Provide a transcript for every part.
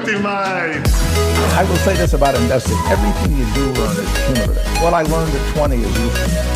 Equity Mates. I will say this about investing. Everything you do learn is cumulative. What I learned at 20 is useful.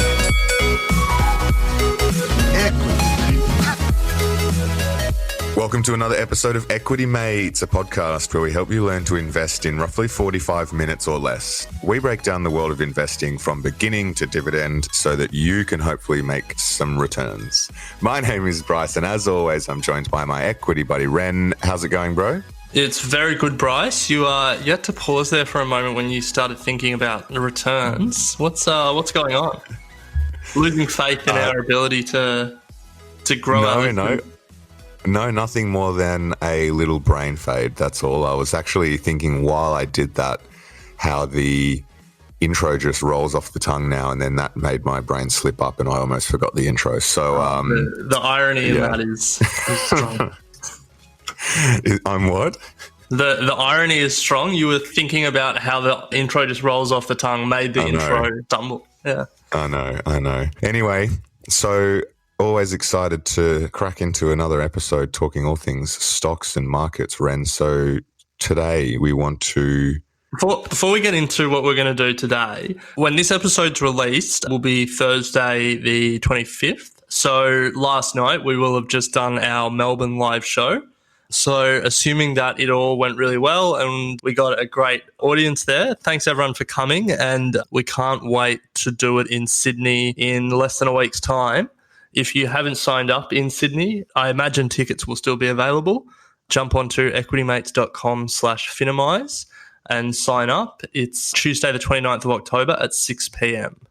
Welcome to another episode of Equity Mates, a podcast where we help you learn to invest in roughly 45 minutes or less. We break down the world of investing from beginning to dividend so that you can hopefully make some returns. My name is Bryce, and as always, I'm joined by my equity buddy, Ren. How's it going, bro? It's very good, Bryce. You had to pause there for a moment when you started thinking about the returns. What's going on? Losing faith in our ability to grow. No, nothing more than a little brain fade. That's all. I was actually thinking while I did that, how the intro just rolls off the tongue now, and then that made my brain slip up, and I almost forgot the intro. So the irony in that is strong. I'm what? The irony is strong. You were thinking about how the intro just rolls off the tongue, made the intro stumble. Yeah. I know. Anyway, so always excited to crack into another episode talking all things stocks and markets, Ren. So today we want to... Before we get into what we're going to do today, when this episode's released will be Thursday the 25th. So last night we will have just done our Melbourne live show. So assuming that it all went really well and we got a great audience there, thanks everyone for coming, and we can't wait to do it in Sydney in less than a week's time. If you haven't signed up in Sydney, I imagine tickets will still be available. Jump onto equitymates.com/Finimize and sign up. It's Tuesday the 29th of October at 6 p.m.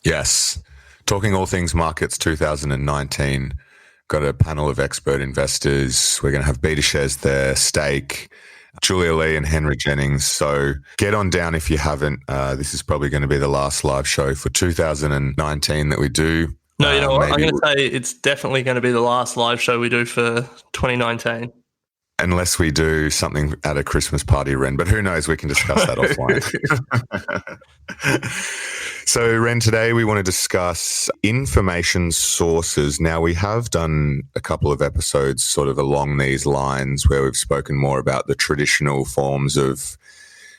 Yes. Talking all things markets 2019. Got a panel of expert investors. We're going to have BetaShares there, Stake, Julia Lee and Henry Jennings. So get on down if you haven't. This is probably going to be the last live show for 2019 that we do. No, you know what? I'm going to say it's definitely going to be the last live show we do for 2019. Unless we do something at a Christmas party, Ren. But who knows? We can discuss that offline. So, Ren, today we want to discuss information sources. Now, we have done a couple of episodes sort of along these lines where we've spoken more about the traditional forms of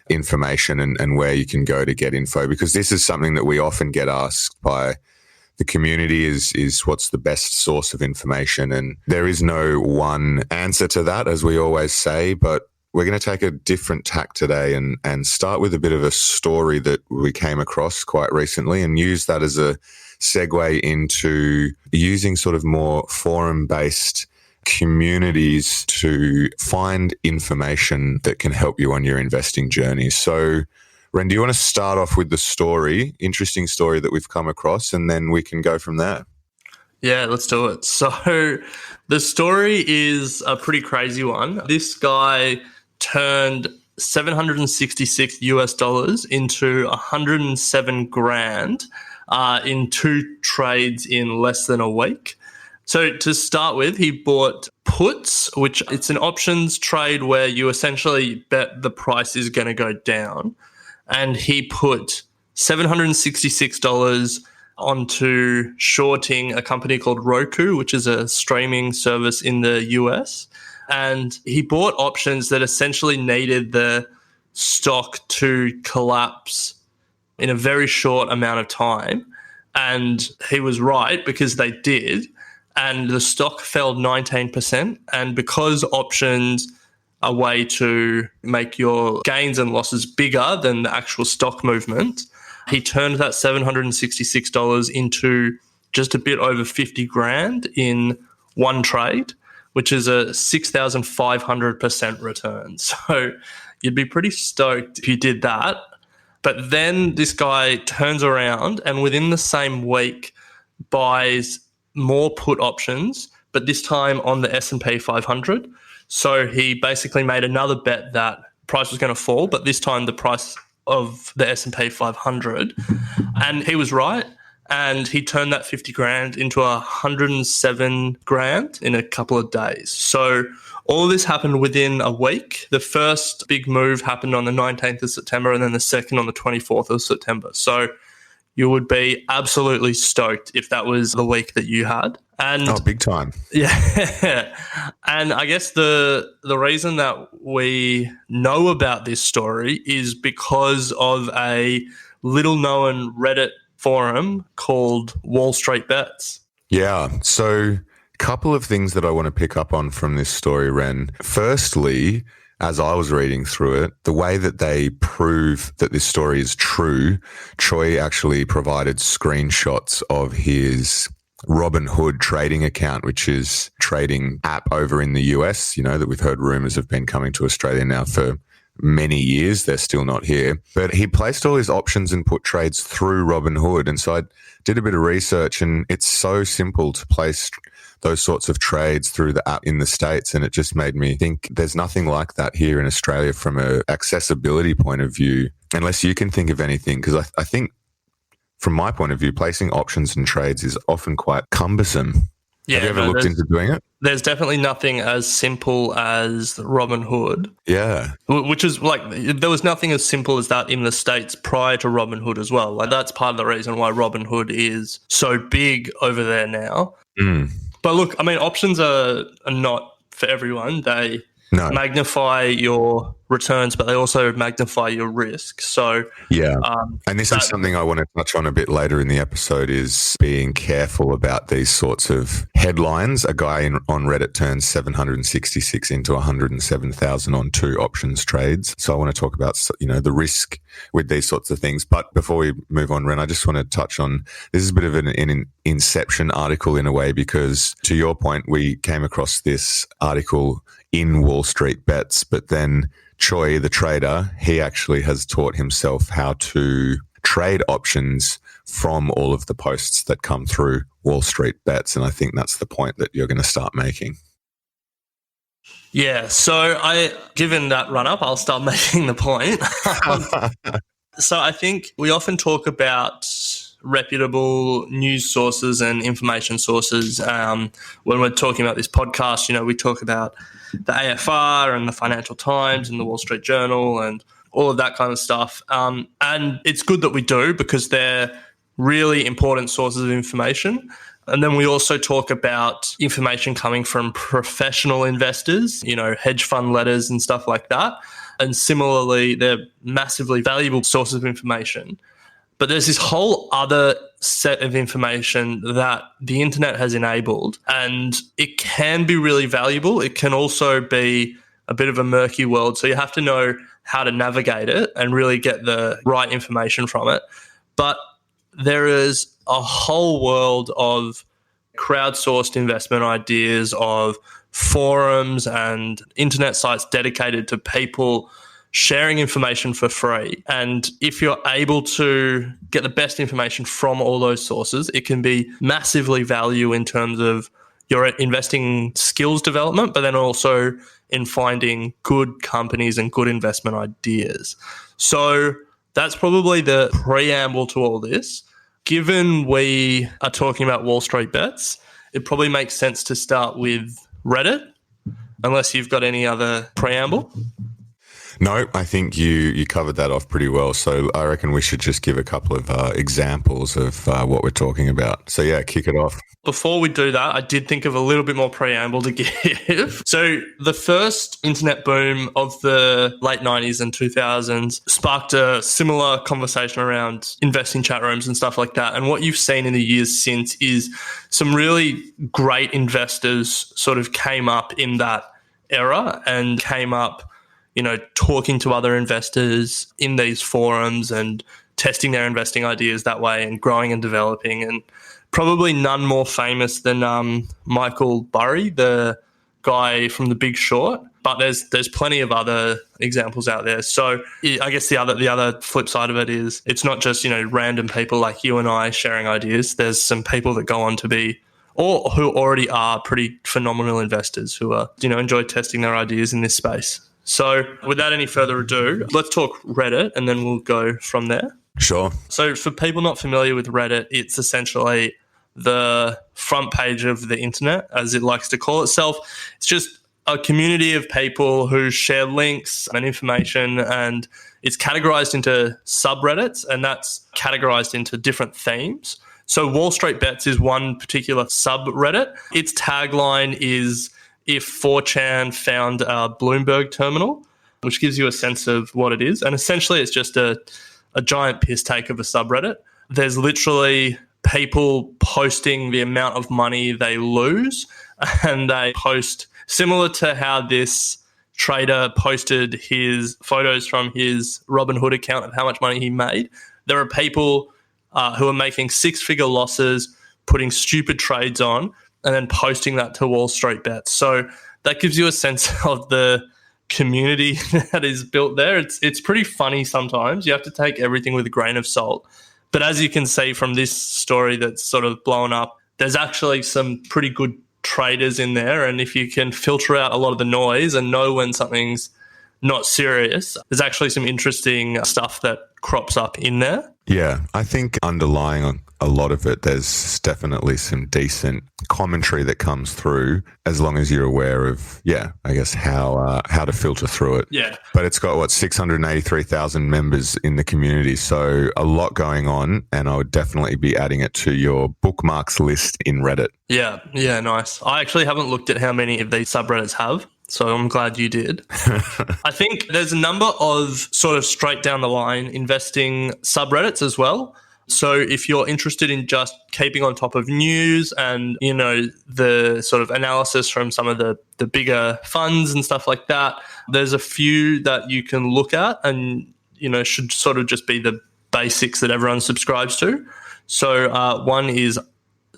information and where you can go to get info, because this is something that we often get asked by the community is what's the best source of information. And there is no one answer to that, as we always say, but we're going to take a different tack today and start with a bit of a story that we came across quite recently and use that as a segue into using sort of more forum-based communities to find information that can help you on your investing journey. So, Ren, do you want to start off with the interesting story that we've come across, and then we can go from there? Yeah, let's do it. So the story is a pretty crazy one. This guy turned $766 into 107 grand in 2 trades in less than a week. So to start with, he bought puts, which it's an options trade where you essentially bet the price is going to go down. And he put $766 onto shorting a company called Roku, which is a streaming service in the US. And he bought options that essentially needed the stock to collapse in a very short amount of time. And he was right, because they did. And the stock fell 19%. And because options a way to make your gains and losses bigger than the actual stock movement, he turned that $766 into just a bit over 50 grand in one trade, which is a 6,500% return. So you'd be pretty stoked if you did that. But then this guy turns around and within the same week buys more put options, but this time on the S&P 500. So he basically made another bet that price was going to fall, but this time the price of the S&P 500. And he was right. And he turned that 50 grand into 107 grand in a couple of days. So all of this happened within a week. The first big move happened on the 19th of September and then the second on the 24th of September. So you would be absolutely stoked if that was the week that you had. And big time. Yeah. And I guess the reason that we know about this story is because of a little-known Reddit forum called Wall Street Bets. Yeah. So, a couple of things that I want to pick up on from this story, Ren. Firstly, as I was reading through it, the way that they prove that this story is true, Choi actually provided screenshots of his Robinhood trading account, which is trading app over in the US, that we've heard rumors have been coming to Australia now for many years. They're still not here. But he placed all his options and put trades through Robinhood. And so I did a bit of research, and it's so simple to place those sorts of trades through the app in the States. And it just made me think there's nothing like that here in Australia from an accessibility point of view, unless you can think of anything. Because I think from my point of view, placing options and trades is often quite cumbersome. Yeah, have you ever looked into doing it? There's definitely nothing as simple as Robinhood. Yeah. Which is there was nothing as simple as that in the States prior to Robinhood as well. That's part of the reason why Robinhood is so big over there now. Mm. But look, I mean, options are not for everyone. They magnify your returns, but they also magnify your risk. So yeah, and this is something I want to touch on a bit later in the episode, is being careful about these sorts of headlines. A guy on Reddit turns 766 into 107,000 on 2 options trades. So I want to talk about, the risk with these sorts of things. But before we move on, Ren, I just want to touch on, this is a bit of an Inception article in a way, because to your point, we came across this article in Wall Street Bets, but then Choi, the trader, he actually has taught himself how to trade options from all of the posts that come through Wall Street Bets. And I think that's the point that you're going to start making. Yeah, so given that run up, I'll start making the point. So I think we often talk about reputable news sources and information sources. When we're talking about this podcast, we talk about the AFR and the Financial Times and the Wall Street Journal and all of that kind of stuff. And it's good that we do, because they're really important sources of information. And then we also talk about information coming from professional investors, hedge fund letters and stuff like that. And similarly, they're massively valuable sources of information. But there's this whole other set of information that the internet has enabled, and it can be really valuable. It can also be a bit of a murky world. So you have to know how to navigate it and really get the right information from it. But there is a whole world of crowdsourced investment ideas, of forums and internet sites dedicated to people sharing information for free. And if you're able to get the best information from all those sources, it can be massively value in terms of your investing skills development, but then also in finding good companies and good investment ideas. So that's probably the preamble to all this. Given we are talking about Wall Street Bets, it probably makes sense to start with Reddit, unless you've got any other preamble. No, I think you covered that off pretty well. So I reckon we should just give a couple of examples of what we're talking about. So yeah, kick it off. Before we do that, I did think of a little bit more preamble to give. So the first internet boom of the late 90s and 2000s sparked a similar conversation around investing chat rooms and stuff like that. And what you've seen in the years since is some really great investors sort of came up in that era and came up, talking to other investors in these forums and testing their investing ideas that way and growing and developing. And probably none more famous than Michael Burry, the guy from The Big Short. But there's plenty of other examples out there. So I guess the other flip side of it is it's not just, random people like you and I sharing ideas. There's some people that go on to be, or who already are, pretty phenomenal investors who are, enjoy testing their ideas in this space. So without any further ado, let's talk Reddit and then we'll go from there. Sure. So for people not familiar with Reddit, it's essentially the front page of the internet, as it likes to call itself. It's just a community of people who share links and information, and it's categorized into subreddits, and that's categorized into different themes. So Wall Street Bets is one particular subreddit. Its tagline is if 4chan found a Bloomberg terminal, which gives you a sense of what it is. And essentially it's just a giant piss take of a subreddit. There's literally people posting the amount of money they lose, and they post similar to how this trader posted his photos from his Robinhood account of how much money he made. There are people who are making six-figure losses, putting stupid trades on, and then posting that to Wall Street Bets. So that gives you a sense of the community that is built there. It's pretty funny sometimes. You have to take everything with a grain of salt. But as you can see from this story that's sort of blown up, there's actually some pretty good traders in there. And if you can filter out a lot of the noise and know when something's not serious, there's actually some interesting stuff that crops up in there. Yeah, I think underlying a lot of it, there's definitely some decent commentary that comes through as long as you're aware of, I guess how to filter through it. Yeah. But it's got, 683,000 members in the community. So a lot going on, and I would definitely be adding it to your bookmarks list in Reddit. Yeah, nice. I actually haven't looked at how many of these subreddits have, so I'm glad you did. I think there's a number of sort of straight down the line investing subreddits as well. So if you're interested in just keeping on top of news and, the sort of analysis from some of the bigger funds and stuff like that, there's a few that you can look at and, should sort of just be the basics that everyone subscribes to. So one is,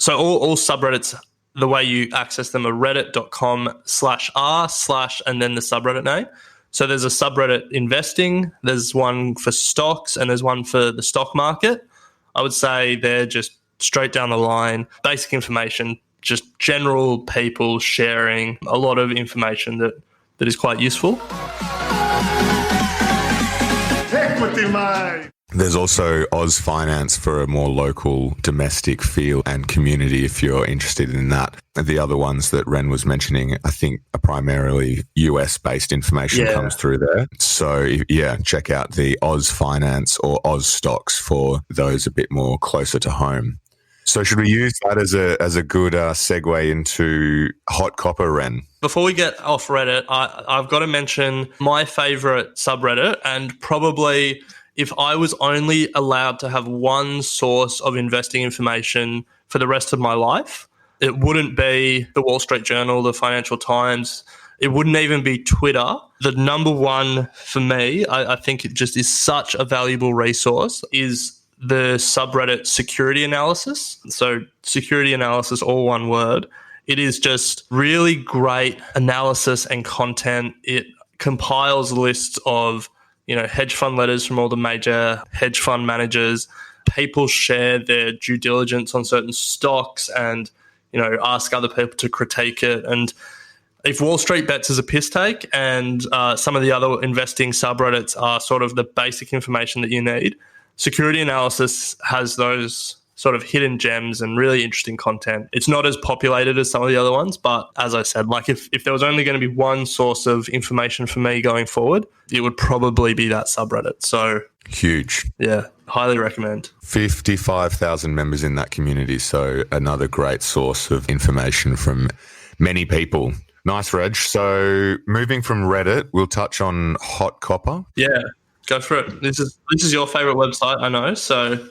all subreddits, the way you access them are reddit.com/r/ and then the subreddit name. So there's a subreddit investing, there's one for stocks, and there's one for the stock market. I would say they're just straight down the line, basic information, just general people sharing a lot of information that is quite useful. Equity Line. There's also Oz Finance for a more local, domestic feel and community if you're interested in that. The other ones that Ren was mentioning, I think, are primarily US-based information comes through there. So, check out the Oz Finance or Oz Stocks for those a bit more closer to home. So should we use that as a good segue into Hot Copper, Ren? Before we get off Reddit, I've got to mention my favorite subreddit, and probably if I was only allowed to have one source of investing information for the rest of my life, it wouldn't be the Wall Street Journal, the Financial Times. It wouldn't even be Twitter. The number one for me, I think it just is such a valuable resource, is the subreddit Security Analysis. So Security Analysis, all one word. It is just really great analysis and content. It compiles lists of hedge fund letters from all the major hedge fund managers. People share their due diligence on certain stocks and, ask other people to critique it. And if Wall Street Bets is a piss take and some of the other investing subreddits are sort of the basic information that you need, Security Analysis has those sort of hidden gems and really interesting content. It's not as populated as some of the other ones, but as I said, if there was only going to be one source of information for me going forward, it would probably be that subreddit. So huge. Yeah, highly recommend. 55,000 members in that community, so another great source of information from many people. Nice, Reg. So moving from Reddit, we'll touch on Hot Copper. Yeah, go for it. This is your favorite website, I know, so...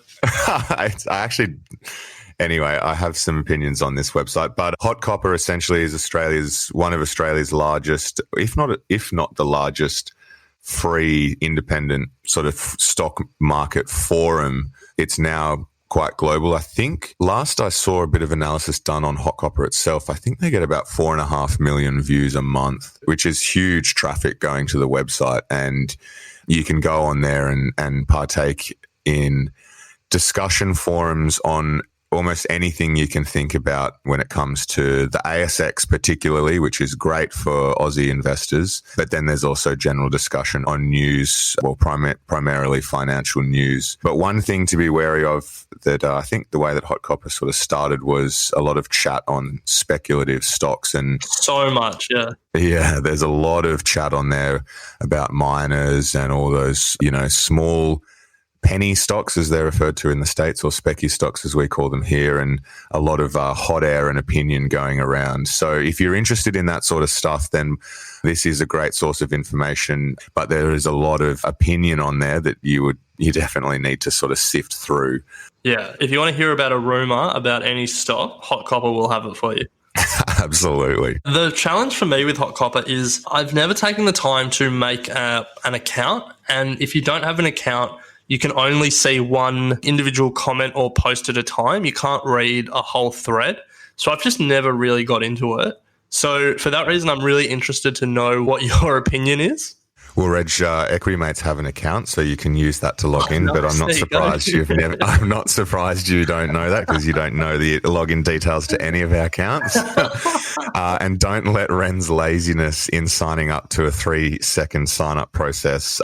Anyway, I have some opinions on this website, but Hot Copper essentially is one of Australia's largest, if not the largest, free independent sort of stock market forum. It's now quite global. I think last I saw a bit of analysis done on Hot Copper itself, I think they get about 4.5 million views a month, which is huge traffic going to the website. And you can go on there and partake in discussion forums on almost anything you can think about when it comes to the ASX particularly, which is great for Aussie investors. But then there's also general discussion on news, primarily financial news. But one thing to be wary of that I think the way that Hot Copper sort of started was a lot of chat on speculative stocks. And so much, yeah. Yeah, there's a lot of chat on there about miners and all those, small penny stocks, as they're referred to in the States, or specky stocks, as we call them here, and a lot of hot air and opinion going around. So if you're interested in that sort of stuff, then this is a great source of information. But there is a lot of opinion on there that you definitely need to sort of sift through. Yeah, if you want to hear about a rumor about any stock, Hot Copper will have it for you. Absolutely. The challenge for me with Hot Copper is I've never taken the time to make an account. And if you don't have an account, you can only see one individual comment or post at a time. You can't read a whole thread. So I've just never really got into it. So for that reason, I'm really interested to know what your opinion is. Well, Reg, Equity Mates have an account, so you can use that to log in. Nice. But I'm not surprised I'm not surprised you don't know that, because you don't know the login details to any of our accounts. And don't let Ren's laziness in signing up to a 3-second sign-up process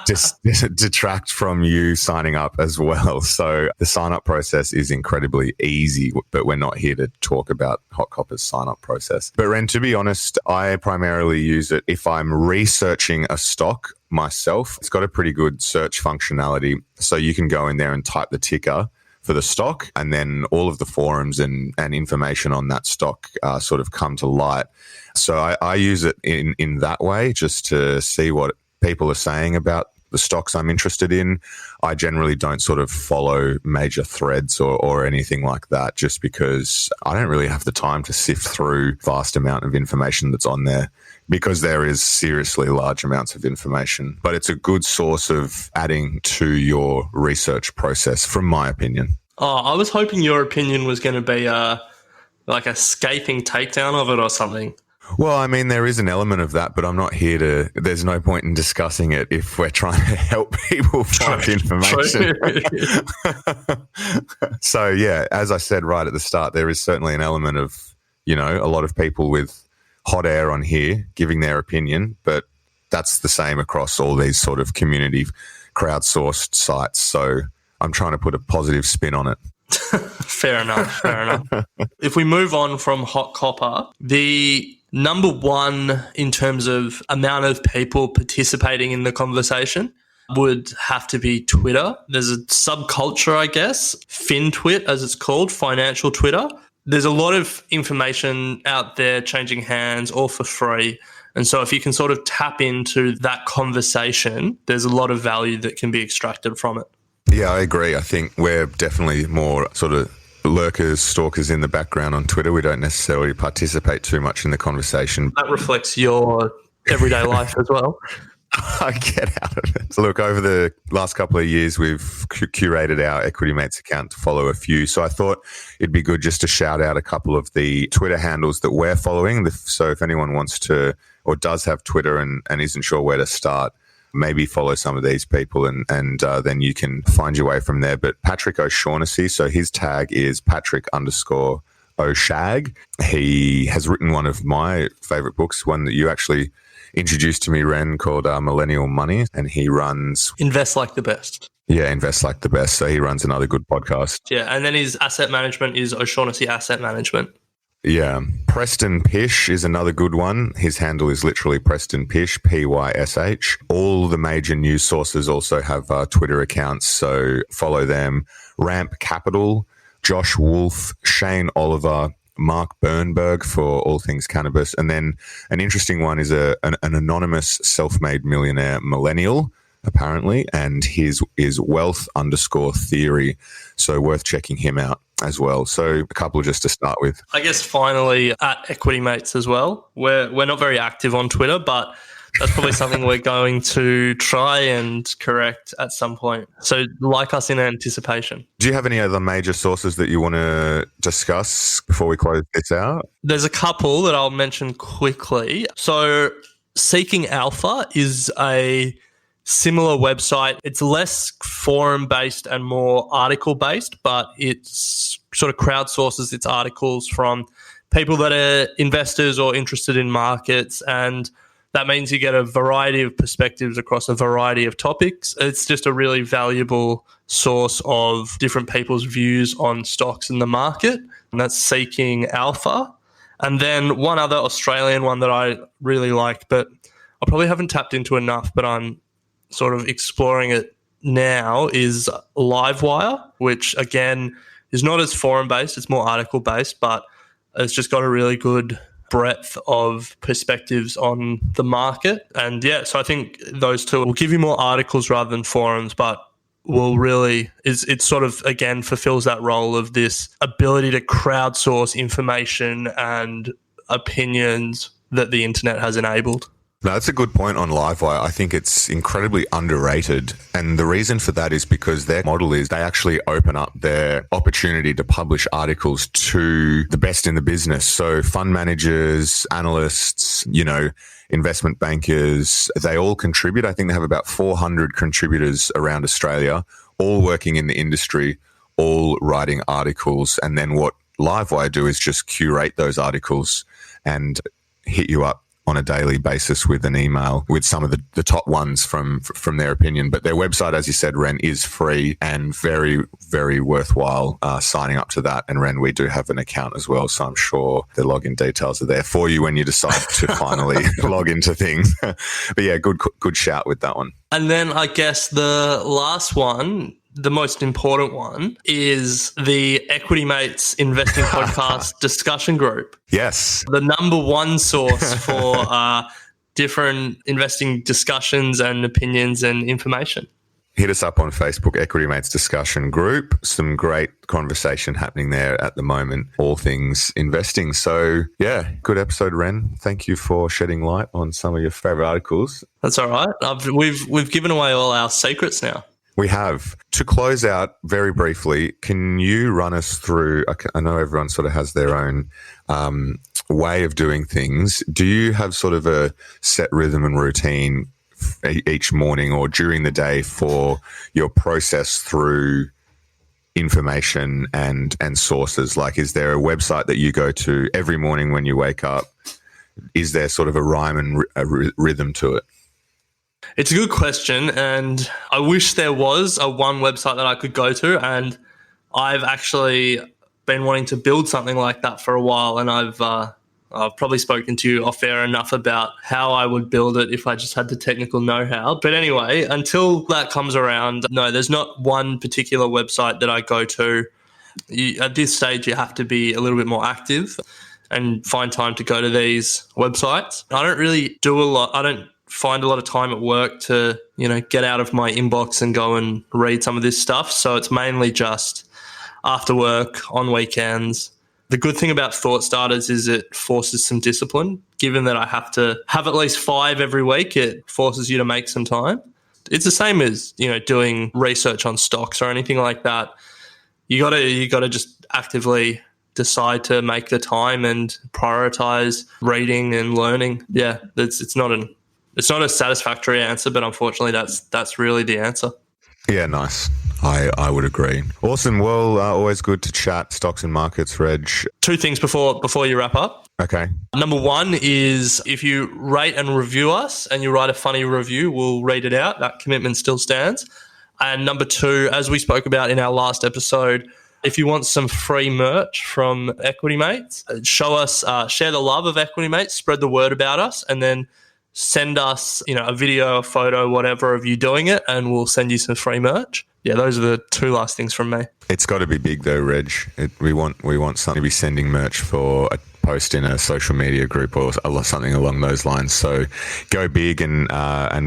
just detract from you signing up as well. So the sign-up process is incredibly easy, but we're not here to talk about Hot Copper's sign-up process. But Ren, to be honest, I primarily use it if I'm researching a stock myself. It's got a pretty good search functionality, so you can go in there and type the ticker for the stock, and then all of the forums and information on that stock sort of come to light. So I use it in that way, just to see what people are saying about the stocks I'm interested in. I generally don't sort of follow major threads or anything like that, just because I don't really have the time to sift through vast amount of information that's on there, because there is seriously large amounts of information. But it's a good source of adding to your research process, from my opinion. Oh, I was hoping your opinion was going to be like a scathing takedown of it or something. Well, I mean, there is an element of that, but I'm not here to... There's no point in discussing it if we're trying to help people find information. So, yeah, as I said right at the start, there is certainly an element of, a lot of people with hot air on here giving their opinion, but that's the same across all these sort of community crowdsourced sites. So I'm trying to put a positive spin on it. Fair enough. If we move on from Hot Copper, the number one in terms of amount of people participating in the conversation would have to be Twitter. There's a subculture, I guess, FinTwit as it's called, financial Twitter. There's a lot of information out there changing hands, all for free. And so if you can sort of tap into that conversation, there's a lot of value that can be extracted from it. Yeah, I agree. I think we're definitely more sort of lurkers, stalkers in the background on Twitter. We don't necessarily participate too much in the conversation. That reflects your everyday life as well. I get out of it. So look, over the last couple of years, we've curated our Equity Mates account to follow a few. So I thought it'd be good just to shout out a couple of the Twitter handles that we're following. So if anyone wants to or does have Twitter and isn't sure where to start, maybe follow some of these people and then you can find your way from there. But Patrick O'Shaughnessy, so his tag is Patrick_O'Shag. He has written one of my favorite books, one that you actually introduced to me, Ren, called Millennial Money, and he runs... Invest Like the Best. Yeah, Invest Like the Best. So he runs another good podcast. Yeah, and then his asset management is O'Shaughnessy Asset Management. Yeah. Preston Pish is another good one. His handle is literally Preston Pish, Pysh. All the major news sources also have Twitter accounts, so follow them. Ramp Capital, Josh Wolf, Shane Oliver, Mark Bernberg for all things cannabis. And then an interesting one is an anonymous self-made millionaire millennial, apparently, and his is wealth_theory. So worth checking him out as well. So a couple just to start with. I guess finally at Equity Mates as well. We're not very active on Twitter, but that's probably something we're going to try and correct at some point. So like us in anticipation. Do you have any other major sources that you want to discuss before we close this out? There's a couple that I'll mention quickly. So Seeking Alpha is a similar website. It's less forum-based and more article-based, but it's sort of crowdsources its articles from people that are investors or interested in markets, and that means you get a variety of perspectives across a variety of topics. It's just a really valuable source of different people's views on stocks in the market, and that's Seeking Alpha. And then one other Australian one that I really like, but I probably haven't tapped into enough, but I'm sort of exploring it now is Livewire, which again is not as forum-based, it's more article-based, but it's just got a really good breadth of perspectives on the market. And yeah, so I think those two will give you more articles rather than forums, but will really, it sort of, again, fulfills that role of this ability to crowdsource information and opinions that the internet has enabled. No, that's a good point on Livewire. I think it's incredibly underrated. And the reason for that is because their model is they actually open up their opportunity to publish articles to the best in the business. So fund managers, analysts, investment bankers, they all contribute. I think they have about 400 contributors around Australia, all working in the industry, all writing articles. And then what Livewire do is just curate those articles and hit you up on a daily basis with an email with some of the top ones from their opinion. But their website, as you said, Ren, is free and very, very worthwhile signing up to that. And Ren, we do have an account as well, so I'm sure the login details are there for you when you decide to finally log into things. But yeah, good shout with that one. And then I guess the last one, the most important one, is the Equity Mates Investing Podcast discussion group. Yes. The number one source for different investing discussions and opinions and information. Hit us up on Facebook, Equity Mates Discussion Group. Some great conversation happening there at the moment, all things investing. So yeah, good episode, Ren. Thank you for shedding light on some of your favorite articles. That's all right. We've given away all our secrets now. We have. To close out very briefly, can you run us through, I know everyone sort of has their own way of doing things. Do you have sort of a set rhythm and routine each morning or during the day for your process through information and sources? Like, is there a website that you go to every morning when you wake up? Is there sort of a rhyme and a rhythm to it? It's a good question, and I wish there was a one website that I could go to, and I've actually been wanting to build something like that for a while, and I've probably spoken to you off air enough about how I would build it if I just had the technical know-how. But anyway, until that comes around, no, there's not one particular website that I go to. At this stage, you have to be a little bit more active and find time to go to these websites. I don't really do a lot. I don't find a lot of time at work to, get out of my inbox and go and read some of this stuff. So it's mainly just after work, on weekends. The good thing about Thought Starters is it forces some discipline. Given that I have to have at least 5 every week, it forces you to make some time. It's the same as, doing research on stocks or anything like that. You gotta just actively decide to make the time and prioritize reading and learning. Yeah, it's not a satisfactory answer, but unfortunately that's really the answer. Yeah, nice. I would agree. Awesome. Well, always good to chat stocks and markets, Reg. 2 things before you wrap up. Okay. Number 1 is if you rate and review us and you write a funny review, we'll read it out. That commitment still stands. And number 2, as we spoke about in our last episode, if you want some free merch from Equity Mates, show us, share the love of Equity Mates, spread the word about us, and then send us, a video, a photo, whatever of you doing it, and we'll send you some free merch. Yeah, those are the 2 last things from me. It's got to be big though, Reg. We want something to be sending merch for a post in a social media group or something along those lines. So go big, and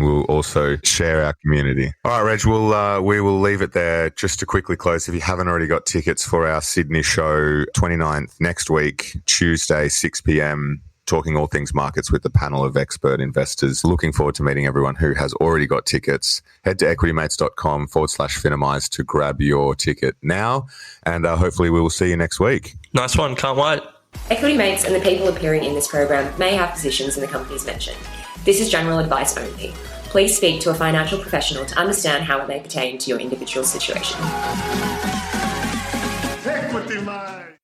we'll also share our community. All right, Reg, we will leave it there. Just to quickly close, if you haven't already got tickets for our Sydney show, 29th next week, Tuesday, 6 p.m, talking all things markets with the panel of expert investors. Looking forward to meeting everyone who has already got tickets. Head to equitymates.com/Finimize to grab your ticket now, and hopefully we will see you next week. Nice one. Can't wait. Equity Mates and the people appearing in this program may have positions in the companies mentioned. This is general advice only. Please speak to a financial professional to understand how it may pertain to your individual situation. Equity Mates.